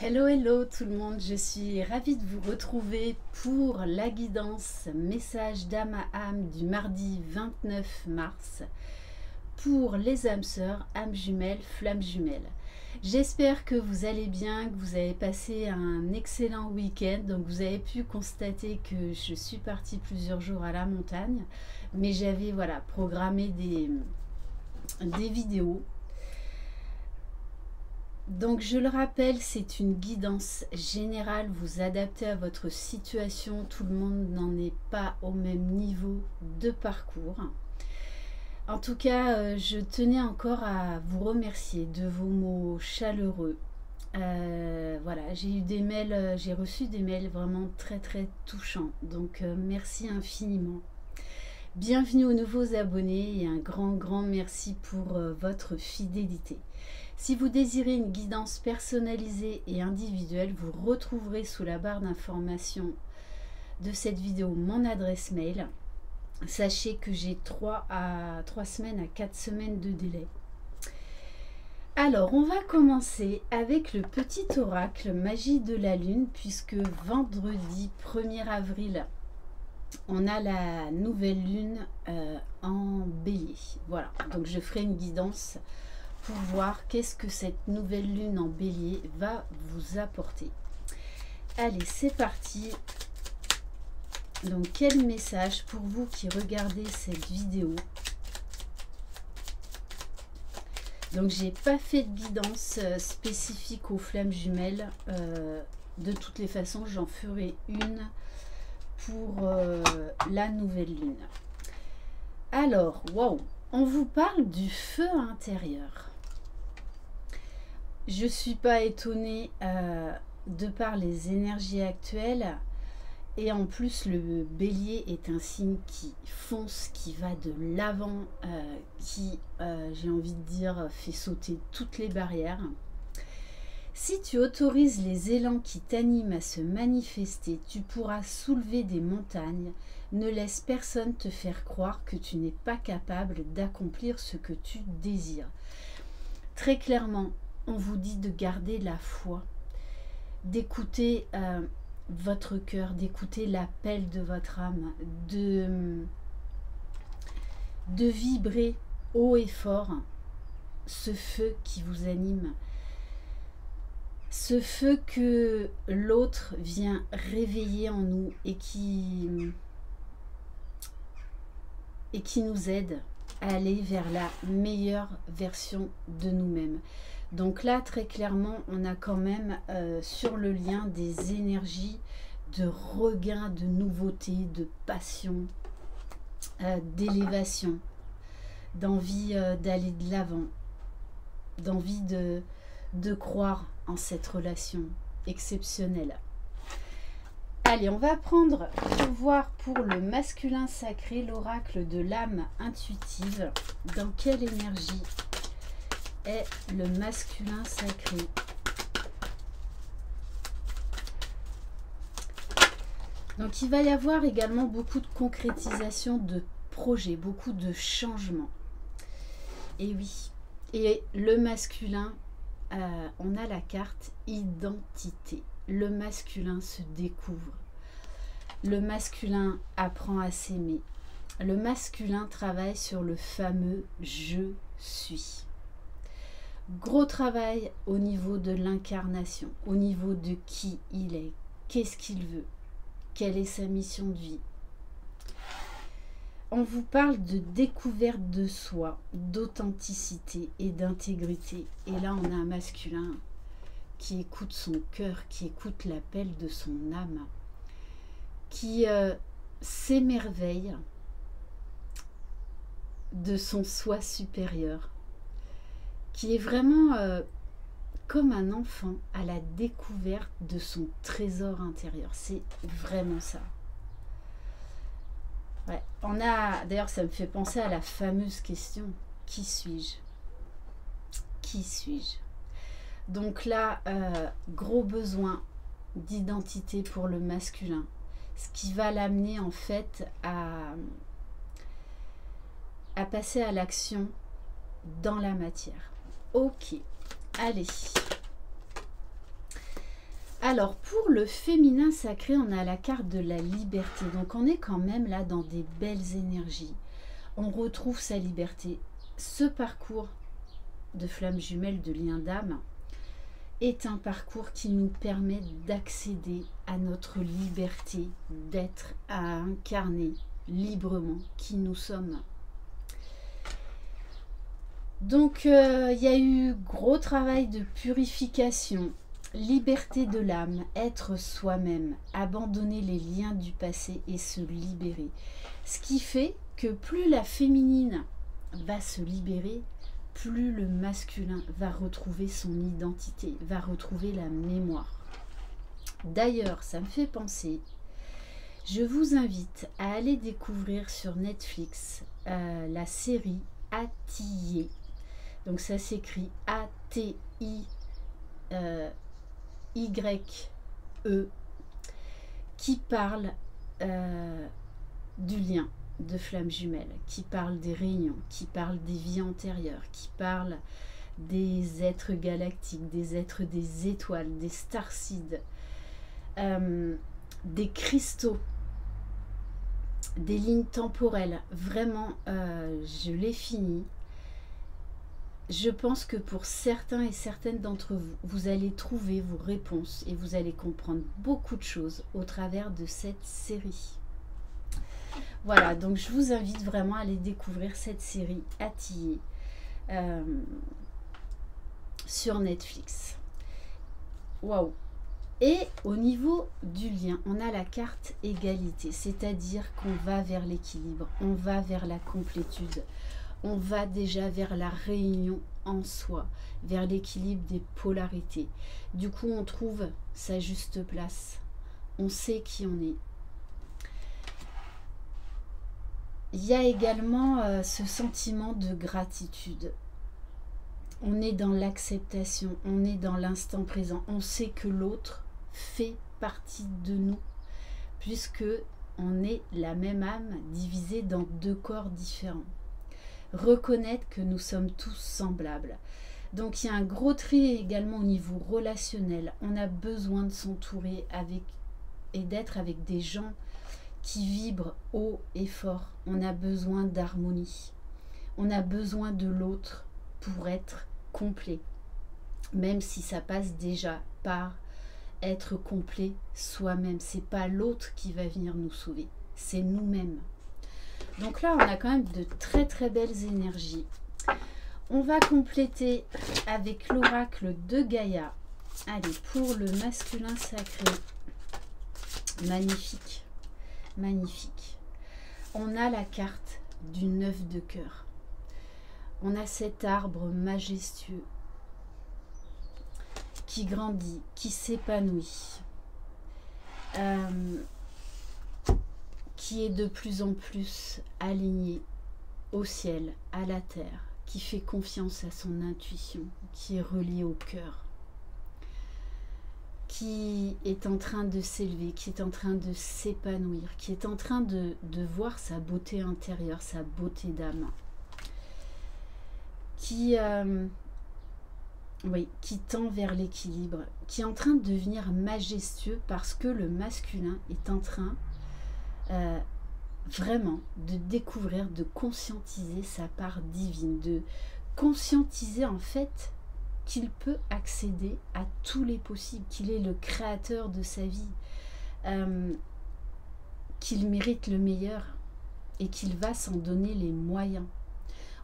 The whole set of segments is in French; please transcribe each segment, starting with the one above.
Hello, hello tout le monde, je suis ravie de vous retrouver pour la guidance message d'âme à âme du mardi 29 mars pour les âmes sœurs, âmes jumelles, flammes jumelles. J'espère que vous allez bien, que vous avez passé un excellent week-end. Donc vous avez pu constater que je suis partie plusieurs jours à la montagne, mais j'avais programmé des vidéos. Donc je le rappelle, c'est une guidance générale, vous adaptez à votre situation, tout le monde n'en est pas au même niveau de parcours. En tout cas, je tenais encore à vous remercier de vos mots chaleureux. Voilà, j'ai eu des mails, j'ai reçu des mails vraiment très très touchants, donc merci infiniment. Bienvenue aux nouveaux abonnés et un grand merci pour votre fidélité. Si vous désirez une guidance personnalisée et individuelle, vous retrouverez sous la barre d'information de cette vidéo mon adresse mail. Sachez que j'ai 3 semaines à 4 semaines de délai. Alors, on va commencer avec le petit oracle magie de la lune, puisque vendredi 1er avril, on a la nouvelle lune en bélier. Voilà, donc je ferai une guidance pour voir qu'est-ce que cette nouvelle lune en bélier va vous apporter. Allez, c'est parti. Donc, quel message pour vous qui regardez cette vidéo? Donc, j'ai pas fait de guidance spécifique aux flammes jumelles. De toutes les façons, j'en ferai une pour la nouvelle lune. Alors, waouh, on vous parle du feu intérieur. Je ne suis pas étonnée de par les énergies actuelles. Et en plus, le bélier est un signe qui fonce, qui va de l'avant, qui, j'ai envie de dire, fait sauter toutes les barrières. Si tu autorises les élans qui t'animent à se manifester, tu pourras soulever des montagnes. Ne laisse personne te faire croire que tu n'es pas capable d'accomplir ce que tu désires. Très clairement, on vous dit de garder la foi, d'écouter votre cœur, d'écouter l'appel de votre âme, de vibrer haut et fort ce feu qui vous anime, ce feu que l'autre vient réveiller en nous et qui nous aide à aller vers la meilleure version de nous-mêmes. Donc là, très clairement, on a quand même sur le lien des énergies de regain, de nouveauté, de passion, d'élévation, d'envie d'aller de l'avant, d'envie de croire en cette relation exceptionnelle. Allez, on va prendre pour voir pour le masculin sacré, l'oracle de l'âme intuitive. Dans quelle énergie est le masculin sacré? Donc il va y avoir également beaucoup de concrétisation de projets, beaucoup de changements. Et oui, et le masculin, on a la carte identité. Le masculin se découvre. Le masculin apprend à s'aimer. Le masculin travaille sur le fameux « je suis ». Gros travail au niveau de l'incarnation, au niveau de qui il est, qu'est-ce qu'il veut, quelle est sa mission de vie. On vous parle de découverte de soi, d'authenticité et d'intégrité. Et là, on a un masculin qui écoute son cœur, qui écoute l'appel de son âme, qui s'émerveille de son soi supérieur, qui est vraiment comme un enfant à la découverte de son trésor intérieur. C'est vraiment ça. Ouais. On a, d'ailleurs, ça me fait penser à la fameuse question, qui suis-je? Qui suis-je? Donc là, gros besoin d'identité pour le masculin, ce qui va l'amener en fait à passer à l'action dans la matière. Ok, allez. Alors, pour le féminin sacré, on a la carte de la liberté. Donc, on est quand même là dans des belles énergies. On retrouve sa liberté. Ce parcours de flamme jumelle, de lien d'âme, est un parcours qui nous permet d'accéder à notre liberté, d'être, à incarner librement qui nous sommes. Donc, il y a eu gros travail de purification, liberté de l'âme, être soi-même, abandonner les liens du passé et se libérer. Ce qui fait que plus la féminine va se libérer, plus le masculin va retrouver son identité, va retrouver la mémoire. D'ailleurs, ça me fait penser, je vous invite à aller découvrir sur Netflix la série Attié. Donc ça s'écrit A-T-I-Y-E, qui parle du lien de flammes jumelles, qui parle des réunions, qui parle des vies antérieures, qui parle des êtres galactiques, des êtres des étoiles, des starseeds, des cristaux, des lignes temporelles. Vraiment, je l'ai fini. Je pense que pour certains et certaines d'entre vous, vous allez trouver vos réponses et vous allez comprendre beaucoup de choses au travers de cette série. Voilà, donc je vous invite vraiment à aller découvrir cette série Attié sur Netflix. Waouh! Et au niveau du lien, on a la carte égalité, c'est-à-dire qu'on va vers l'équilibre, on va vers la complétude, on va déjà vers la réunion en soi, vers l'équilibre des polarités. Du coup, on trouve sa juste place, on sait qui on est. Il y a également ce sentiment de gratitude. On est dans l'acceptation, on est dans l'instant présent. On sait que l'autre fait partie de nous, puisque on est la même âme divisée dans deux corps différents. Reconnaître que nous sommes tous semblables. Donc il y a un gros tri également au niveau relationnel. On a besoin de s'entourer avec et d'être avec des gens qui vibrent haut et fort. On a besoin d'harmonie. On a besoin de l'autre pour être complet. Même si ça passe déjà par être complet soi-même. C'est pas l'autre qui va venir nous sauver. C'est nous-mêmes. Donc là, on a quand même de très très belles énergies. On va compléter avec l'oracle de Gaïa. Allez, pour le masculin sacré. Magnifique. Magnifique. On a la carte du 9 de cœur. On a cet arbre majestueux qui grandit, qui s'épanouit, qui est de plus en plus aligné au ciel, à la terre, qui fait confiance à son intuition, qui est relié au cœur, qui est en train de s'élever, qui est en train de s'épanouir, qui est en train de voir sa beauté intérieure, sa beauté d'âme, qui tend vers l'équilibre, qui est en train de devenir majestueux parce que le masculin est en train vraiment de découvrir, de conscientiser sa part divine, de conscientiser en fait qu'il peut accéder à tous les possibles, qu'il est le créateur de sa vie, qu'il mérite le meilleur et qu'il va s'en donner les moyens.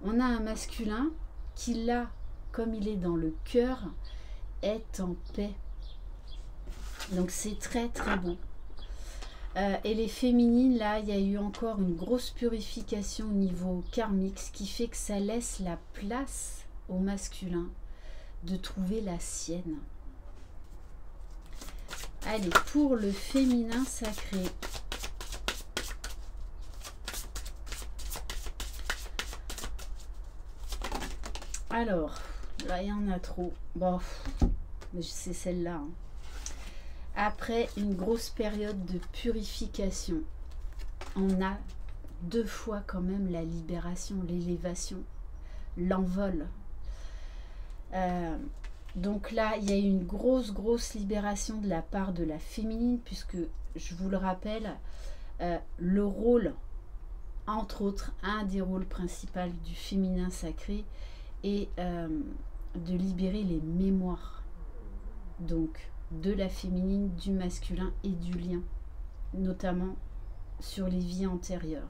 On a un masculin qui, là, comme il est dans le cœur, est en paix. Donc c'est très très beau. Et les féminines, là, il y a eu encore une grosse purification au niveau karmique, ce qui fait que ça laisse la place au masculin de trouver la sienne. Allez, pour le féminin sacré. Alors, là, il y en a trop. Bon, c'est celle-là. Hein. Après une grosse période de purification, on a deux fois quand même la libération, l'élévation, l'envol. Donc là, il y a eu une grosse libération de la part de la féminine, puisque, je vous le rappelle, le rôle, entre autres, un des rôles principaux du féminin sacré est de libérer les mémoires, donc de la féminine, du masculin et du lien, notamment sur les vies antérieures.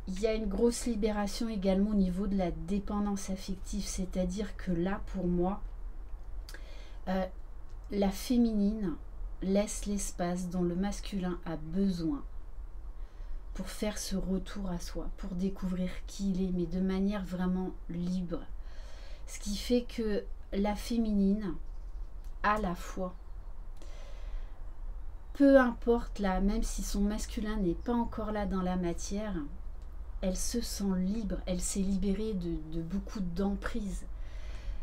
Il y a une grosse libération également au niveau de la dépendance affective, c'est-à-dire que là, pour moi, la féminine laisse l'espace dont le masculin a besoin pour faire ce retour à soi, pour découvrir qui il est, mais de manière vraiment libre. Ce qui fait que la féminine, à la fois, peu importe là, même si son masculin n'est pas encore là dans la matière, elle se sent libre, elle s'est libérée de beaucoup d'emprise.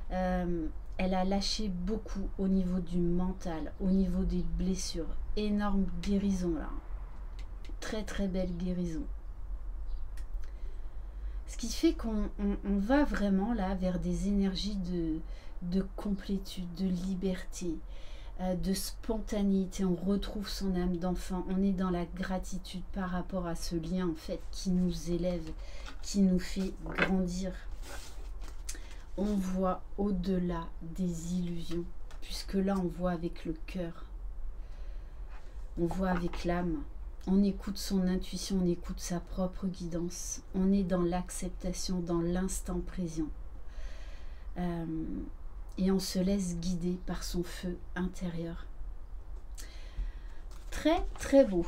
Elle a lâché beaucoup au niveau du mental, au niveau des blessures. Énorme guérison là. Très belle guérison. Ce qui fait qu'on va vraiment là vers des énergies de complétude, de liberté, de spontanéité. On retrouve son âme d'enfant. On est dans la gratitude par rapport à ce lien en fait qui nous élève, qui nous fait grandir. On voit au-delà des illusions, puisque là on voit avec le cœur, on voit avec l'âme, on écoute son intuition, on écoute sa propre guidance, on est dans l'acceptation, dans l'instant présent, et on se laisse guider par son feu intérieur. Très beau.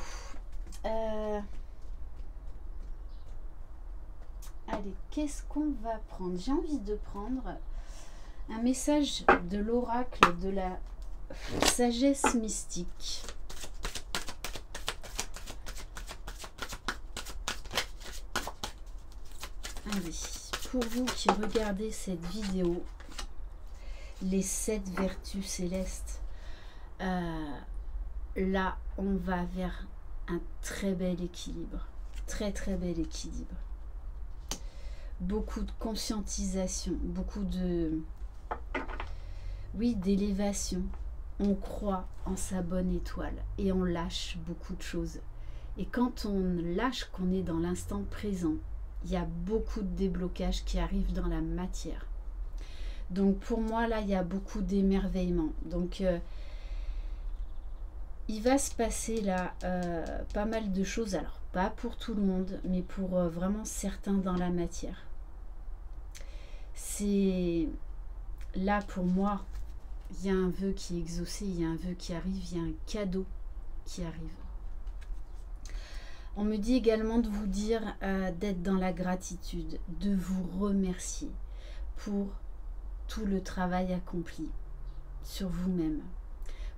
Allez, qu'est-ce qu'on va prendre? J'ai envie de prendre un message de l'oracle de la sagesse mystique. Allez, pour vous qui regardez cette vidéo, les 7 vertus célestes, là, on va vers un très bel équilibre. Très bel équilibre. Beaucoup de conscientisation, beaucoup de, oui, d'élévation. On croit en sa bonne étoile et on lâche beaucoup de choses. Et quand on lâche, qu'on est dans l'instant présent, il y a beaucoup de déblocages qui arrivent dans la matière. Donc pour moi, là, il y a beaucoup d'émerveillement. Donc il va se passer là pas mal de choses. Alors, pas pour tout le monde, mais pour vraiment certains dans la matière. C'est là pour moi, il y a un vœu qui est exaucé, il y a un vœu qui arrive, il y a un cadeau qui arrive. On me dit également de vous dire d'être dans la gratitude, de vous remercier pour tout le travail accompli sur vous-même,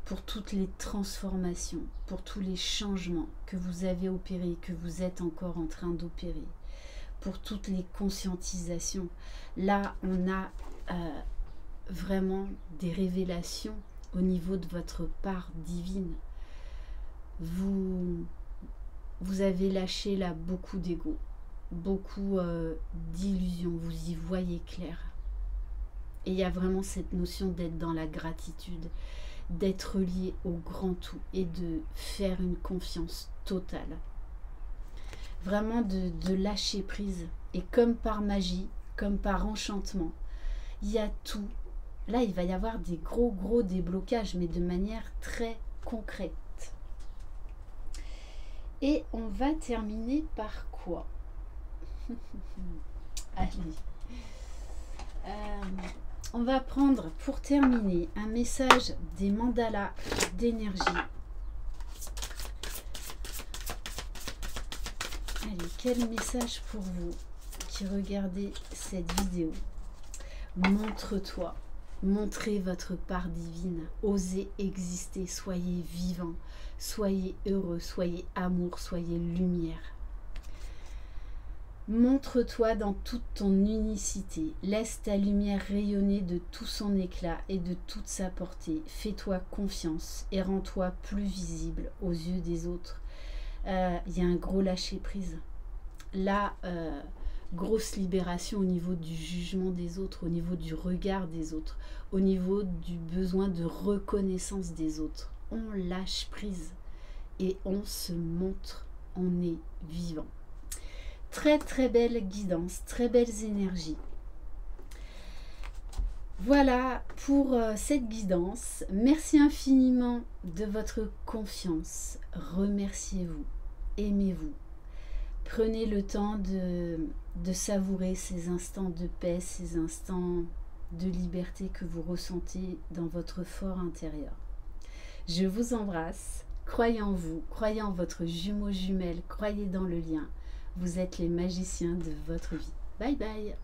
pour toutes les transformations, pour tous les changements que vous avez opérés, que vous êtes encore en train d'opérer, pour toutes les conscientisations. Là, on a vraiment des révélations au niveau de votre part divine. Vous avez lâché là beaucoup d'ego, beaucoup d'illusions, vous y voyez clair. Et il y a vraiment cette notion d'être dans la gratitude, d'être lié au grand tout et de faire une confiance totale. Vraiment de lâcher prise. Et comme par magie, comme par enchantement, il y a tout. Là, il va y avoir des gros déblocages, mais de manière très concrète. Et on va terminer par quoi? Allez. On va prendre pour terminer un message des mandalas d'énergie. Allez, quel message pour vous qui regardez cette vidéo? Montre-toi, montrez votre part divine, osez exister, soyez vivant, soyez heureux, soyez amour, soyez lumière. Montre-toi dans toute ton unicité, laisse ta lumière rayonner de tout son éclat et de toute sa portée. Fais-toi confiance et rends-toi plus visible aux yeux des autres. Il y a un gros lâcher prise. Là, grosse libération au niveau du jugement des autres, au niveau du regard des autres, au niveau du besoin de reconnaissance des autres. On lâche prise et on se montre, on est vivant. Très très belle guidance, très belles énergies. Voilà pour cette guidance. Merci infiniment de votre confiance. Remerciez-vous, aimez-vous. Prenez le temps de savourer ces instants de paix, ces instants de liberté que vous ressentez dans votre fort intérieur. Je vous embrasse. Croyez en vous, croyez en votre jumeau jumelle, croyez dans le lien. Vous êtes les magiciens de votre vie. Bye bye.